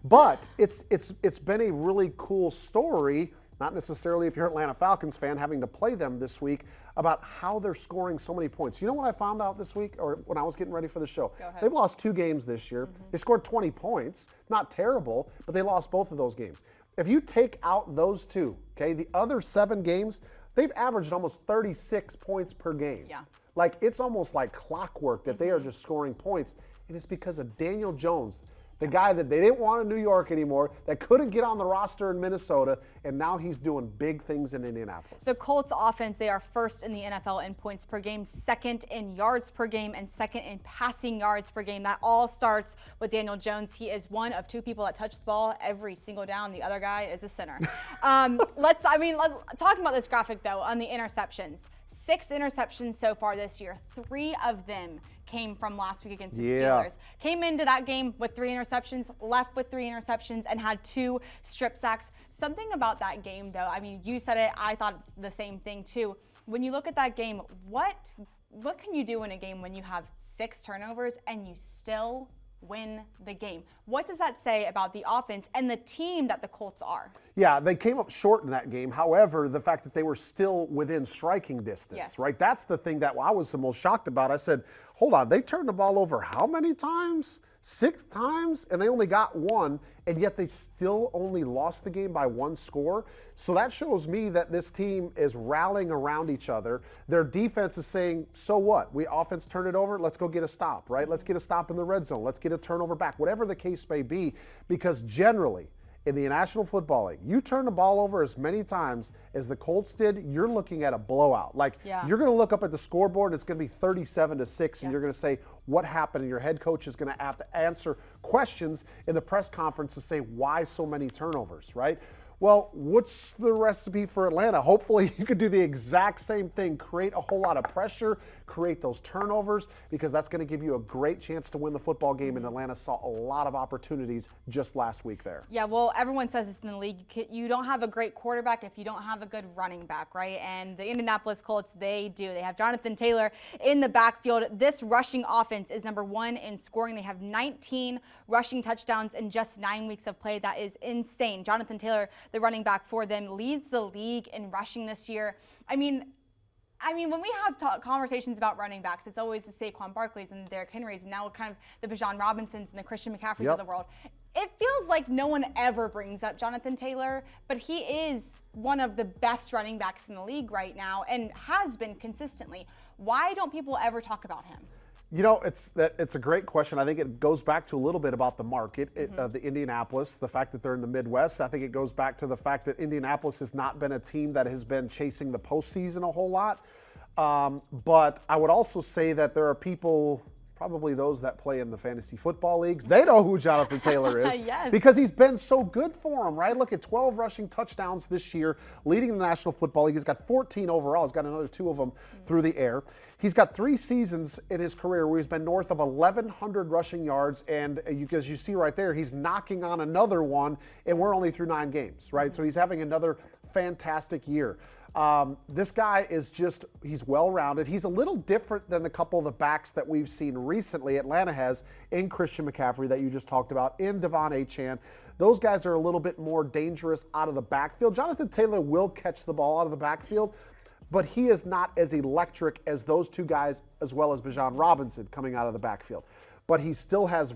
But it's been a really cool story, not necessarily if you're an Atlanta Falcons fan having to play them this week, about how they're scoring so many points. You know what I found out this week, or when I was getting ready for the show? Go ahead. They've lost 2 games this year. They scored 20 points. Not terrible, but they lost both of those games. If you take out those 2, okay, the other 7 games, they've averaged almost 36 points per game. Yeah. Like, it's almost like clockwork that they are just scoring points, and it's because of Daniel Jones, the guy that they didn't want in New York anymore, that couldn't get on the roster in Minnesota, and now he's doing big things in Indianapolis. The Colts offense, they are first in the NFL in points per game, second in yards per game, and second in passing yards per game. That all starts with Daniel Jones. He is one of 2 people that touch the ball every single down. The other guy is a center. Talking about this graphic, though, on the interceptions. 6 interceptions so far this year. 3 of them came from last week against the Yeah. Steelers. Came into that game with 3 interceptions, left with 3 interceptions, and had 2 strip sacks. Something about that game, though, I mean, you said it, I thought the same thing too. When you look at that game, what can you do in a game when you have 6 turnovers and you still win the game? What does that say about the offense and the team that the Colts are? Yeah, they came up short in that game. However, the fact that they were still within striking distance, Yes. right? That's the thing that I was the most shocked about. I said, hold on, they turned the ball over how many times? 6 times, and they only got 1, and yet they still only lost the game by 1 score. So that shows me that this team is rallying around each other. Their defense is saying, so what? We offense turned it over, let's go get a stop, right? Let's get a stop in the red zone. Let's get a turnover back, whatever the case may be, because generally, in the National Football League, you turn the ball over as many times as the Colts did, you're looking at a blowout. Like, you're going to look up at the scoreboard, and it's going to be 37-6, and you're going to say, what happened? And your head coach is going to have to answer questions in the press conference to say, why so many turnovers, right? Well, what's the recipe for Atlanta? Hopefully you could do the exact same thing, create a whole lot of pressure, create those turnovers, because that's going to give you a great chance to win the football game, and Atlanta saw a lot of opportunities just last week there. Yeah, well, everyone says this in the league. You don't have a great quarterback if you don't have a good running back, right? And the Indianapolis Colts, they do. They have Jonathan Taylor in the backfield. This rushing offense is number 1 in scoring. They have 19 rushing touchdowns in just 9 weeks of play. That is insane. Jonathan Taylor, the running back for them, leads the league in rushing this year. I mean, when we have conversations about running backs, it's always the Saquon Barkleys and the Derrick Henrys, and now kind of the Bijan Robinsons and the Christian McCaffreys of the world. It feels like no one ever brings up Jonathan Taylor, but he is one of the best running backs in the league right now and has been consistently. Why don't people ever talk about him? You know, it's a great question. I think it goes back to a little bit about the market, the Indianapolis, the fact that they're in the Midwest. I think it goes back to the fact that Indianapolis has not been a team that has been chasing the postseason a whole lot. But I would also say that there are people, probably those that play in the fantasy football leagues, they know who Jonathan Taylor is because he's been so good for them, right? Look at 12 rushing touchdowns this year, leading the National Football League. He's got 14 overall. He's got another 2 of them through the air. He's got 3 seasons in his career where he's been north of 1,100 rushing yards, and as you see right there, he's knocking on another one, and we're only through 9 games, right? So he's having another fantastic year. This guy is he's well-rounded. He's a little different than the couple of the backs that we've seen recently. Atlanta has in Christian McCaffrey that you just talked about, in Devon Achane. Those guys are a little bit more dangerous out of the backfield. Jonathan Taylor will catch the ball out of the backfield, but he is not as electric as those 2 guys, as well as Bijan Robinson coming out of the backfield. But he still has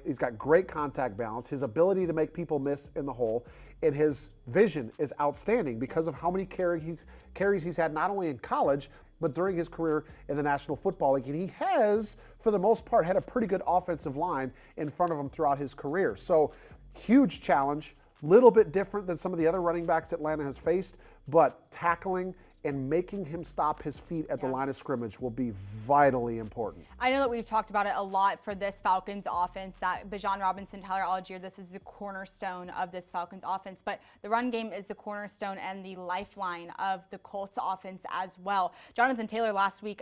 he's got great contact balance. His ability to make people miss in the hole, and his vision is outstanding because of how many carries he's had, not only in college, but during his career in the National Football League. And he has, for the most part, had a pretty good offensive line in front of him throughout his career. So, huge challenge, little bit different than some of the other running backs Atlanta has faced, but tackling and making him stop his feet at the line of scrimmage will be vitally important. I know that we've talked about it a lot for this Falcons offense, that Bijan Robinson, Tyler Algier, this is the cornerstone of this Falcons offense, but the run game is the cornerstone and the lifeline of the Colts offense as well. Jonathan Taylor last week,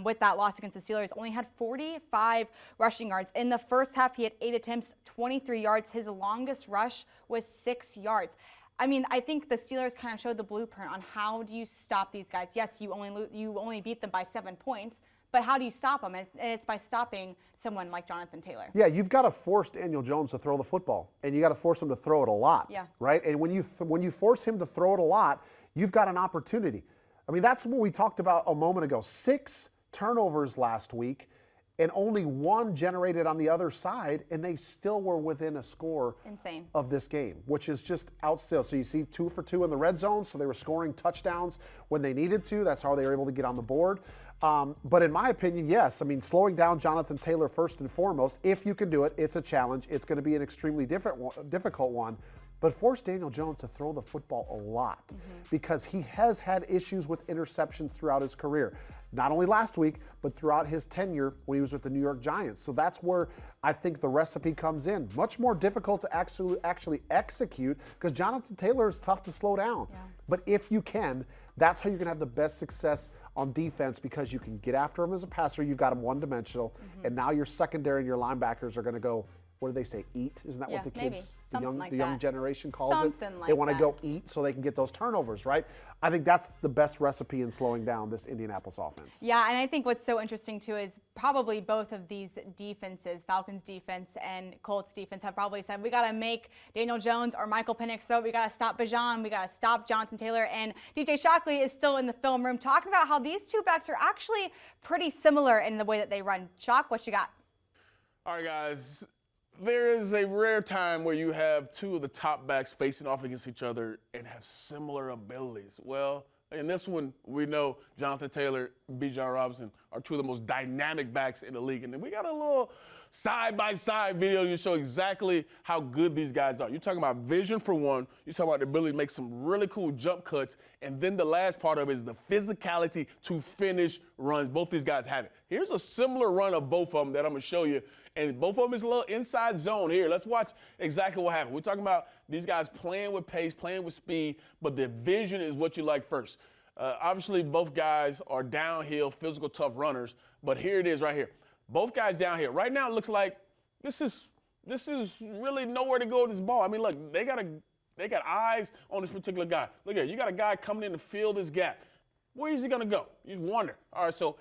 with that loss against the Steelers, only had 45 rushing yards. In the first half, he had 8 attempts, 23 yards. His longest rush was 6 yards. I mean, I think the Steelers kind of showed the blueprint on how do you stop these guys. Yes, you only beat them by 7 points, but how do you stop them? And it's by stopping someone like Jonathan Taylor. Yeah, you've got to force Daniel Jones to throw the football, and you got to force him to throw it a lot. Yeah. Right. And when you force him to throw it a lot, you've got an opportunity. I mean, that's what we talked about a moment ago. 6 turnovers last week, and only 1 generated on the other side, and they still were within a score of this game, which is just outstill. So you see 2 for 2 in the red zone, so they were scoring touchdowns when they needed to. That's how they were able to get on the board. But in my opinion, yes, I mean, slowing down Jonathan Taylor first and foremost, if you can do it, it's a challenge. It's going to be an extremely difficult one. But force Daniel Jones to throw the football a lot because he has had issues with interceptions throughout his career. Not only last week, but throughout his tenure when he was with the New York Giants. So that's where I think the recipe comes in. Much more difficult to actually execute because Jonathan Taylor is tough to slow down. Yeah. But if you can, That's how you're going to have the best success on defense, because you can get after him as a passer. You've got him one-dimensional, and now your secondary and your linebackers are going to go, what do they say, eat? Isn't that what the kids, the young generation calls Something it? like They want to that. go eat so they can get those turnovers, right? I think that's the best recipe in slowing down this Indianapolis offense. Yeah, and I think what's so interesting too is probably both of these defenses, Falcons defense and Colts defense, have probably said, we got to make Daniel Jones or Michael Penix so we got to stop Bijan, we got to stop Jonathan Taylor, and DJ Shockley is still in the film room talking about how these two backs are actually pretty similar in the way that they run. Shock, what you got? All right, guys. There is a rare time where you have two of the top backs facing off against each other and have similar abilities. Well, in this one, we know Jonathan Taylor and Bijan Robinson are two of the most dynamic backs in the league. And then we got a little side-by-side video to show exactly how good these guys are. You're talking about vision for one. You're talking about the ability to make some really cool jump cuts. And then the last part of it is the physicality to finish runs. Both these guys have it. Here's a similar run of both of them that I'm going to show you. And both of them is a little inside zone here. Let's watch exactly what happened. We're talking about these guys playing with pace, playing with speed, but the vision is what you like first. Obviously, both guys are downhill, physical, tough runners, but here it is right here. Both guys down here. Right now, it looks like this is really nowhere to go with this ball. I mean, look, they got eyes on this particular guy. Look here, you got a guy coming in to fill this gap. Where is he going to go? You wonder. All right, so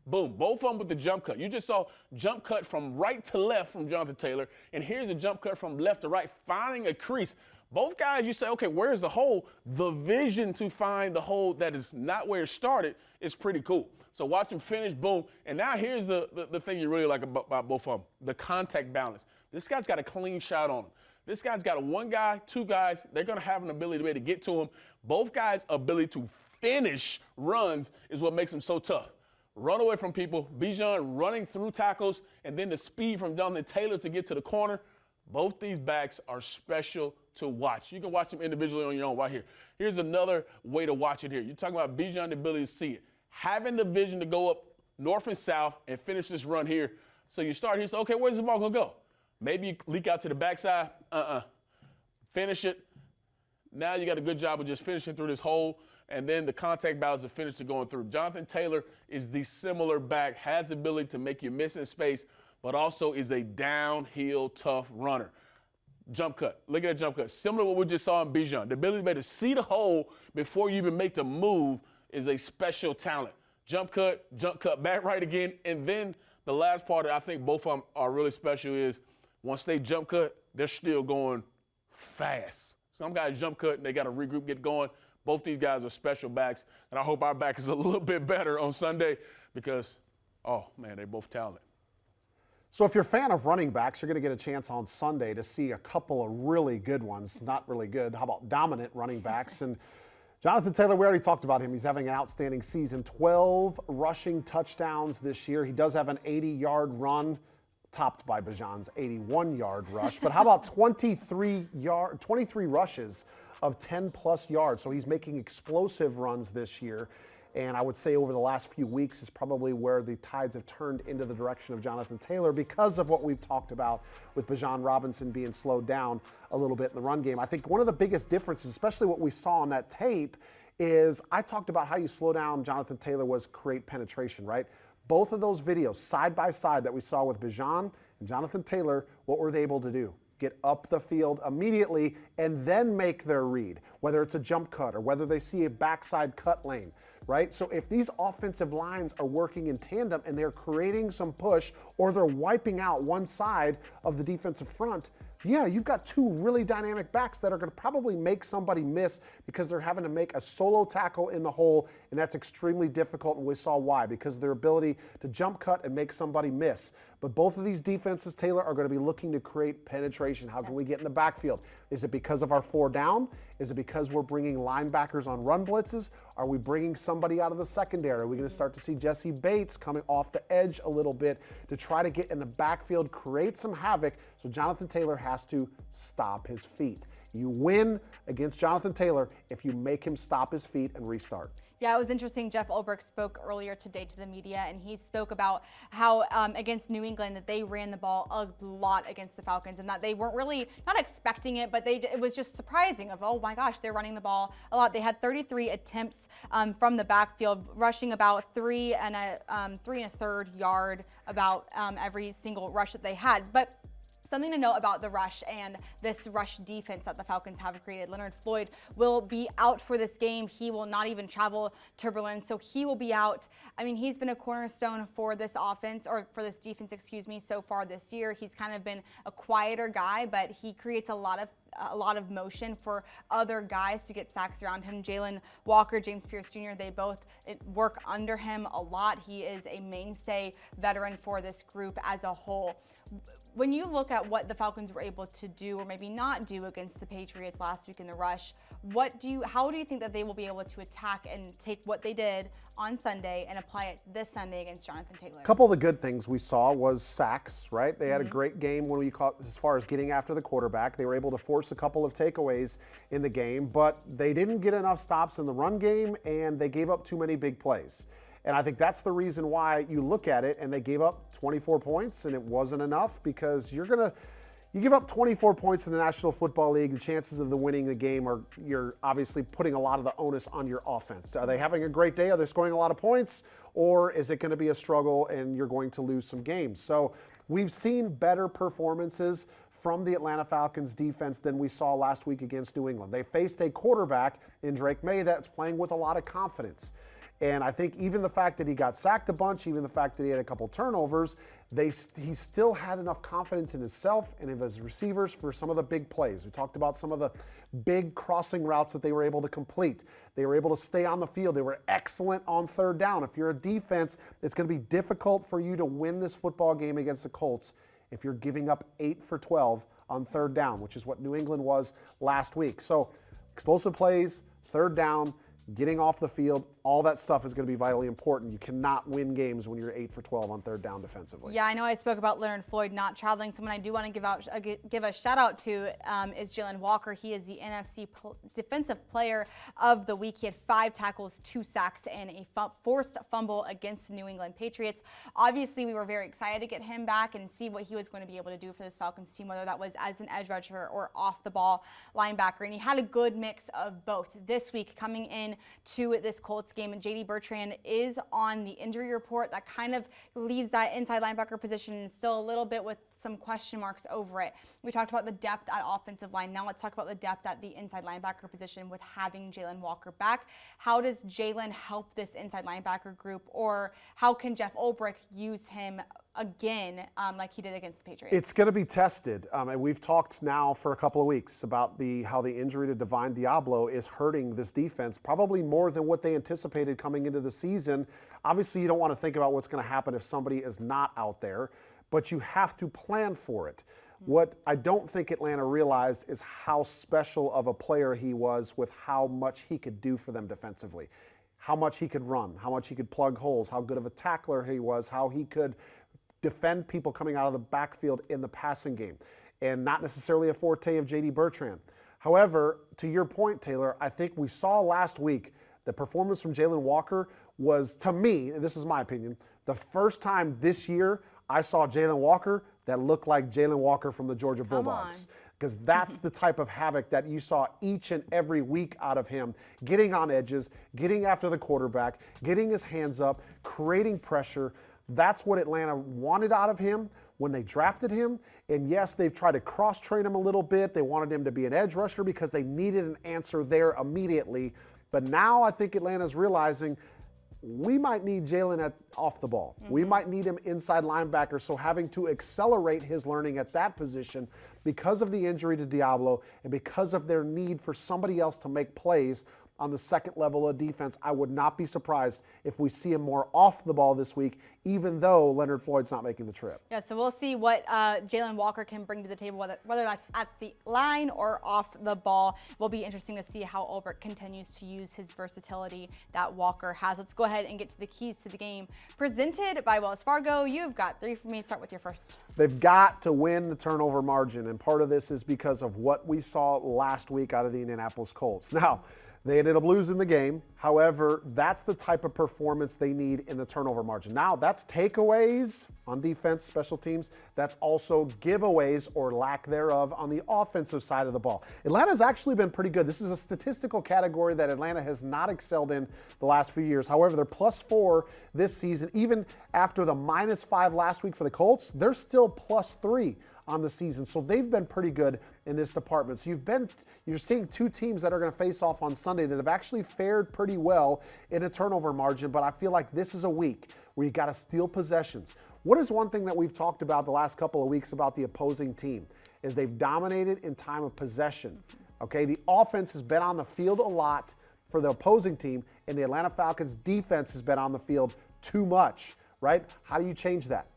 boom, both of them with the jump cut. You just saw jump cut from right to left from Jonathan Taylor, and here's the jump cut from left to right, finding a crease. Both guys, you say, okay, where's the hole? The vision to find the hole that is not where it started is pretty cool. So watch them finish, boom. And now here's the thing you really like about both of them, the contact balance. This guy's got a clean shot on him. This guy's got one guy, two guys. They're going to have an ability to be able to get to him. Both guys' ability to finish runs is what makes them so tough. Run away from people, Bijan running through tackles, and then the speed from Jonathan Taylor to get to the corner. Both these backs are special to watch. You can watch them individually on your own right here. Here's another way to watch it here. You're talking about Bijan, the ability to see it. Having the vision to go up north and south and finish this run here. So you start here, so okay, where's the ball going to go? Maybe you leak out to the backside. Finish it. Now you got a good job of just finishing through this hole, and then the contact balance to finish to going through. Jonathan Taylor is the similar back, has the ability to make you miss in space, but also is a downhill tough runner. Jump cut. Look at that jump cut. Similar to what we just saw in Bijan. The ability to be able to see the hole before you even make the move is a special talent. Jump cut back right again. And then the last part that I think both of them are really special is once they jump cut, they're still going fast. Some guys jump cut and they got to regroup, get going. Both these guys are special backs. And I hope our back is a little bit better on Sunday because, oh, man, they're both talented. So if you're a fan of running backs, you're going to get a chance on Sunday to see a couple of really good ones. Not really good. How about dominant running backs? And Jonathan Taylor, we already talked about him. He's having an outstanding season. 12 rushing touchdowns this year. He does have an 80-yard run, topped by Bijan's 81-yard rush. But how about 23 rushes of 10-plus yards? So he's making explosive runs this year. And I would say over the last few weeks is probably where the tides have turned into the direction of Jonathan Taylor because of what we've talked about with Bijan Robinson being slowed down a little bit in the run game. I think one of the biggest differences, especially what we saw on that tape, is I talked about how you slow down Jonathan Taylor was create penetration, right? Both of those videos side by side that we saw with Bijan and Jonathan Taylor, what were they able to do? Get up the field immediately and then make their read, whether it's a jump cut or whether they see a backside cut lane, right? So if these offensive lines are working in tandem and they're creating some push or they're wiping out one side of the defensive front, yeah, you've got two really dynamic backs that are going to probably make somebody miss because they're having to make a solo tackle in the hole, and that's extremely difficult, and we saw why, because of their ability to jump cut and make somebody miss. But both of these defenses, Taylor, are going to be looking to create penetration. How can we get in the backfield? Is it because of our 4 down? Is it because we're bringing linebackers on run blitzes? Are we bringing somebody out of the secondary? Are we going to start to see Jesse Bates coming off the edge a little bit to try to get in the backfield, create some havoc? So Jonathan Taylor has to stop his feet. You win against Jonathan Taylor if you make him stop his feet and restart. Yeah, it was interesting. Jeff Ulbrich spoke earlier today to the media, and he spoke about how against New England that they ran the ball a lot against the Falcons and that they weren't really not expecting it, but it was just surprising of, oh, my gosh, they're running the ball a lot. They had 33 attempts from the backfield, rushing about 3 1/3 yard about every single rush that they had. But something to note about the rush and this rush defense that the Falcons have created. Leonard Floyd will be out for this game. He will not even travel to Berlin, so he will be out. I mean, he's been a cornerstone for this offense, or for this defense, excuse me, so far this year. He's kind of been a quieter guy, but he creates a lot of motion for other guys to get sacks around him. Jalen Walker, James Pierce Jr., they both work under him a lot. He is a mainstay veteran for this group as a whole. When you look at what the Falcons were able to do, or maybe not do, against the Patriots last week in the rush, how do you think that they will be able to attack and take what they did on Sunday and apply it this Sunday against Jonathan Taylor? A couple of the good things we saw was sacks, right? They had a great game when we caught, as far as getting after the quarterback. They were able to force a couple of takeaways in the game, but they didn't get enough stops in the run game, and they gave up too many big plays. And I think that's the reason why you look at it and they gave up 24 points, and it wasn't enough, because you give up 24 points in the National Football League, the chances of winning the game you're obviously putting a lot of the onus on your offense. Are they having a great day? Are they scoring a lot of points? Or is it going to be a struggle and you're going to lose some games? So we've seen better performances from the Atlanta Falcons defense than we saw last week against New England. They faced a quarterback in Drake May that's playing with a lot of confidence. And I think even the fact that he got sacked a bunch, even the fact that he had a couple turnovers, he still had enough confidence in himself and in his receivers for some of the big plays. We talked about some of the big crossing routes that they were able to complete. They were able to stay on the field. They were excellent on third down. If you're a defense, it's going to be difficult for you to win this football game against the Colts if you're giving up 8 for 12 on third down, which is what New England was last week. So explosive plays, third down, getting off the field, all that stuff is going to be vitally important. You cannot win games when you're 8 for 12 on third down defensively. Yeah, I know I spoke about Leonard Floyd not traveling. Someone I do want to give a shout out to is Jalen Walker. He is the NFC Defensive Player of the Week. He had 5 tackles, 2 sacks, and a forced fumble against the New England Patriots. Obviously, we were very excited to get him back and see what he was going to be able to do for this Falcons team, whether that was as an edge rusher or off the ball linebacker. And he had a good mix of both. This week, coming in to this Colts game, and J.D. Bertrand is on the injury report. That kind of leaves that inside linebacker position still a little bit with some question marks over it. We talked about the depth at offensive line. Now let's talk about the depth at the inside linebacker position with having Jalen Walker back. How does Jalen help this inside linebacker group, or how can Jeff Ulbrich use him again like he did against the Patriots? It's going to be tested. And we've talked now for a couple of weeks about how the injury to Divine Diablo is hurting this defense, probably more than what they anticipated coming into the season. Obviously, you don't want to think about what's going to happen if somebody is not out there, but you have to plan for it. What I don't think Atlanta realized is how special of a player he was with how much he could do for them defensively, how much he could run, how much he could plug holes, how good of a tackler he was, how he could defend people coming out of the backfield in the passing game, and not necessarily a forte of J.D. Bertrand. However, to your point, Taylor, I think we saw last week the performance from Jalen Walker was, to me, and this is my opinion, the first time this year I saw Jalen Walker that looked like Jalen Walker from the Georgia Bulldogs. Because that's the type of havoc that you saw each and every week out of him, getting on edges, getting after the quarterback, getting his hands up, creating pressure. That's what Atlanta wanted out of him when they drafted him. And yes, they've tried to cross-train him a little bit. They wanted him to be an edge rusher because they needed an answer there immediately. But now I think Atlanta's realizing we might need Jalen off the ball. We might need him inside linebacker, so having to accelerate his learning at that position because of the injury to Diablo and because of their need for somebody else to make plays on the second level of defense, I would not be surprised if we see him more off the ball this week, even though Leonard Floyd's not making the trip. Yeah, so we'll see what Jalen Walker can bring to the table, whether that's at the line or off the ball. Will be interesting to see how Ulbrich continues to use his versatility that Walker has. Let's go ahead and get to the keys to the game. Presented by Wells Fargo. You've got 3 for me. Start with your first. They've got to win the turnover margin, and part of this is because of what we saw last week out of the Indianapolis Colts. Now, They ended up losing the game. However, that's the type of performance they need in the turnover margin. Now, that's takeaways on defense, special teams. That's also giveaways or lack thereof on the offensive side of the ball. Atlanta's actually been pretty good. This is a statistical category that Atlanta has not excelled in the last few years. However, they're +4 this season. Even after the -5 last week for the Colts, they're still +3 on the season. So they've been pretty good in this department. So you're seeing two teams that are going to face off on Sunday that have actually fared pretty well in a turnover margin, but I feel like this is a week where you got to steal possessions. What is one thing that we've talked about the last couple of weeks about the opposing team is they've dominated in time of possession. Okay, the offense has been on the field a lot for the opposing team, and the Atlanta Falcons defense has been on the field too much, right? How do you change that?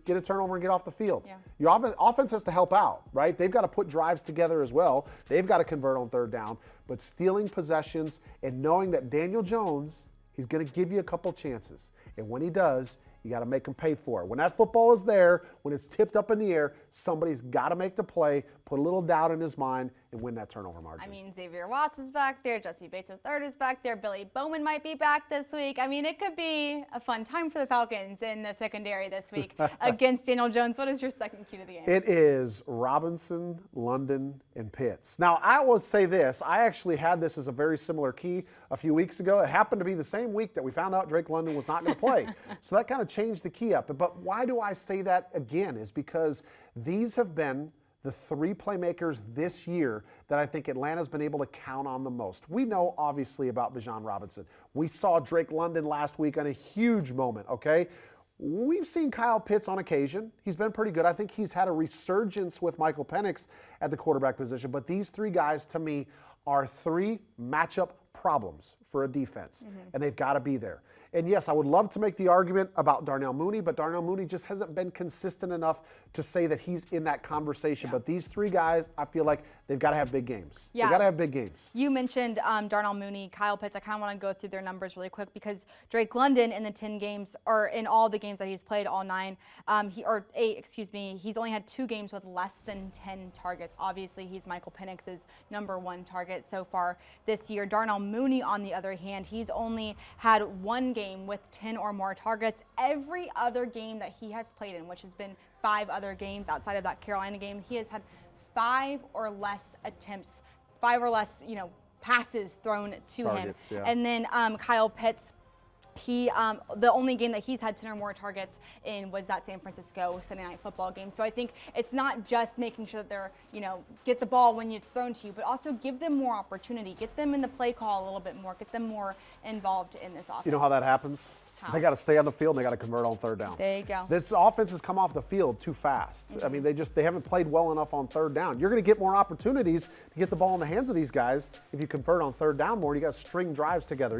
Get a turnover and get off the field. Yeah. Your offense has to help out, right? They've got to put drives together as well. They've got to convert on third down. But stealing possessions and knowing that Daniel Jones, he's going to give you a couple chances. And when he does, you got to make him pay for it. When that football is there, when it's tipped up in the air, somebody's got to make the play, put a little doubt in his mind, and win that turnover margin. I mean, Xavier Watts is back there. Jesse Bates III is back there. Billy Bowman might be back this week. I mean, it could be a fun time for the Falcons in the secondary this week against Daniel Jones. What is your second key to the game? It is Robinson, London, and Pitts. Now, I will say this. I actually had this as a very similar key a few weeks ago. It happened to be the same week that we found out Drake London was not going to play. So that kind of changed the key up. But why do I say that again is because these have been the three playmakers this year that I think Atlanta's been able to count on the most. We know, obviously, about Bijan Robinson. We saw Drake London last week on a huge moment, okay? We've seen Kyle Pitts on occasion. He's been pretty good. I think he's had a resurgence with Michael Penix at the quarterback position. But these three guys, to me, are three matchup problems for a defense, and they've got to be there. And yes, I would love to make the argument about Darnell Mooney, but Darnell Mooney just hasn't been consistent enough to say that he's in that conversation. But these three guys, I feel like they've got to have big games. Yeah. They've got to have big games. You mentioned Darnell Mooney, Kyle Pitts. I kind of want to go through their numbers really quick because Drake London in the 10 games, or in all the games that he's played, all 9, he's only had 2 games with less than 10 targets. Obviously, he's Michael Penix's #1 target so far this year. Darnell Mooney, on the other hand, he's only had 1 game with 10 or more targets. Every other game that he has played in, which has been 5 other games outside of that Carolina game, he has had 5 or less attempts, 5 or less, passes thrown to Targets, him. yeah. And then Kyle Pitts, the only game that he's had 10 or more targets in was that San Francisco Sunday Night Football game. So I think it's not just making sure that they're, get the ball when it's thrown to you, but also give them more opportunity, get them in the play call a little bit more, get them more involved in this offense. You know how that happens? How? They got to stay on the field and they got to convert on third down. There you go. This offense has come off the field too fast. I mean, they haven't played well enough on third down. You're going to get more opportunities to get the ball in the hands of these guys if you convert on third down more. You got to string drives together.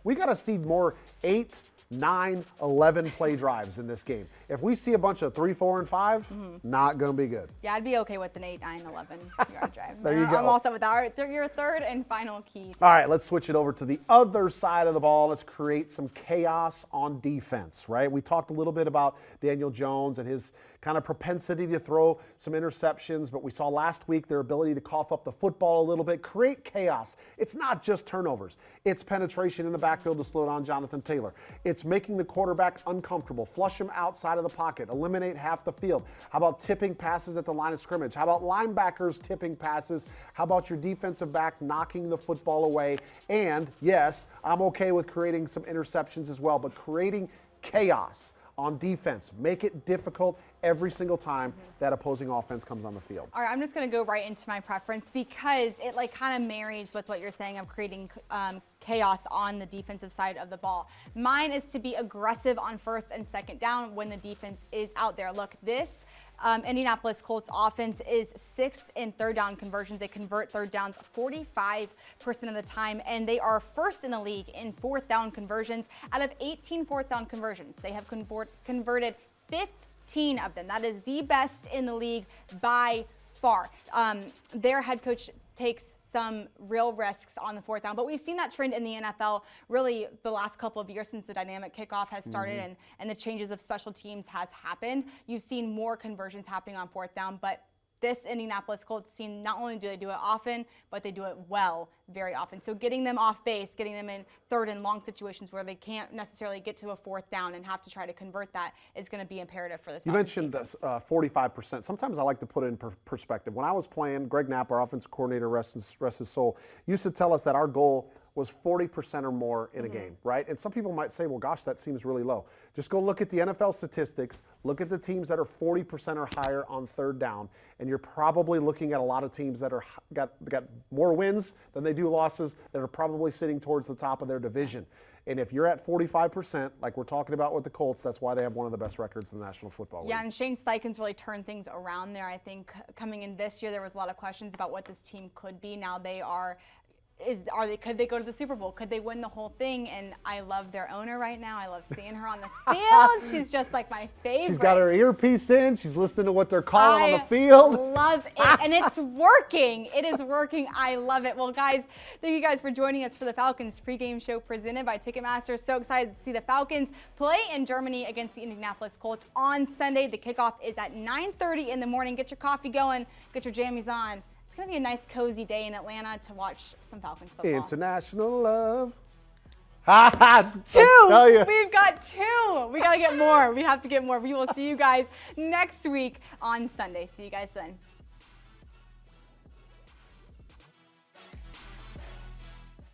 We got to see more 8, 9, 11 play drives in this game. If we see a bunch of 3, 4, and 5, not going to be good. Yeah, I'd be okay with an 8, 9, 11 yard drive. There you go. I'm all set with that. All right, your third and final key. All right, let's switch it over to the other side of the ball. Let's create some chaos on defense, right? We talked a little bit about Daniel Jones and his kind of propensity to throw some interceptions, but we saw last week their ability to cough up the football a little bit, create chaos. It's not just turnovers. It's penetration in the backfield to slow down Jonathan Taylor. It's making the quarterback uncomfortable, flush him outside of the pocket, eliminate half the field. How about tipping passes at the line of scrimmage? How about linebackers tipping passes? How about your defensive back knocking the football away? And yes, I'm okay with creating some interceptions as well, but creating chaos on defense. Make it difficult every single time that opposing offense comes on the field. All right, I'm just going to go right into my preference because it kind of marries with what you're saying of creating chaos on the defensive side of the ball. Mine is to be aggressive on first and second down when the defense is out there. Look, this Indianapolis Colts offense is 6th in third down conversions. They convert third downs 45% of the time, and they are first in the league in fourth down conversions. Out of 18 fourth down conversions, they have converted 15 of them. That is the best in the league by far. Their head coach takes some real risks on the fourth down, but we've seen that trend in the NFL really the last couple of years since the dynamic kickoff has started and the changes of special teams has happened. You've seen more conversions happening on fourth down, but this Indianapolis Colts team, not only do they do it often, but they do it well very often. So getting them off base, getting them in third and long situations where they can't necessarily get to a fourth down and have to try to convert that is going to be imperative for this. You mentioned 45%. Sometimes I like to put it in perspective. When I was playing, Greg Knapp, our offensive coordinator, rest his soul, used to tell us that our goal was 40% or more in a game, right? And some people might say, well, gosh, that seems really low. Just go look at the NFL statistics, look at the teams that are 40% or higher on third down, and you're probably looking at a lot of teams that are got more wins than they do losses, that are probably sitting towards the top of their division. And if you're at 45%, like we're talking about with the Colts, that's why they have one of the best records in the National Football League. Yeah, and Shane Steichen's really turned things around there. I think coming in this year, there was a lot of questions about what this team could be. Now they are. Could they go to the Super Bowl? Could they win the whole thing? And I love their owner right now. I love seeing her on the field. She's just like my favorite. She's got her earpiece in. She's listening to what they're calling on the field. I love it. And it's working. It is working. I love it. Well, guys, thank you guys for joining us for the Falcons pregame show presented by Ticketmaster. So excited to see the Falcons play in Germany against the Indianapolis Colts on Sunday. The kickoff is at 9:30 in the morning. Get your coffee going. Get your jammies on. It's going to be a nice, cozy day in Atlanta to watch some Falcons football. International love. Two. We've got two. We got to get more. We have to get more. We will see you guys next week on Sunday. See you guys then.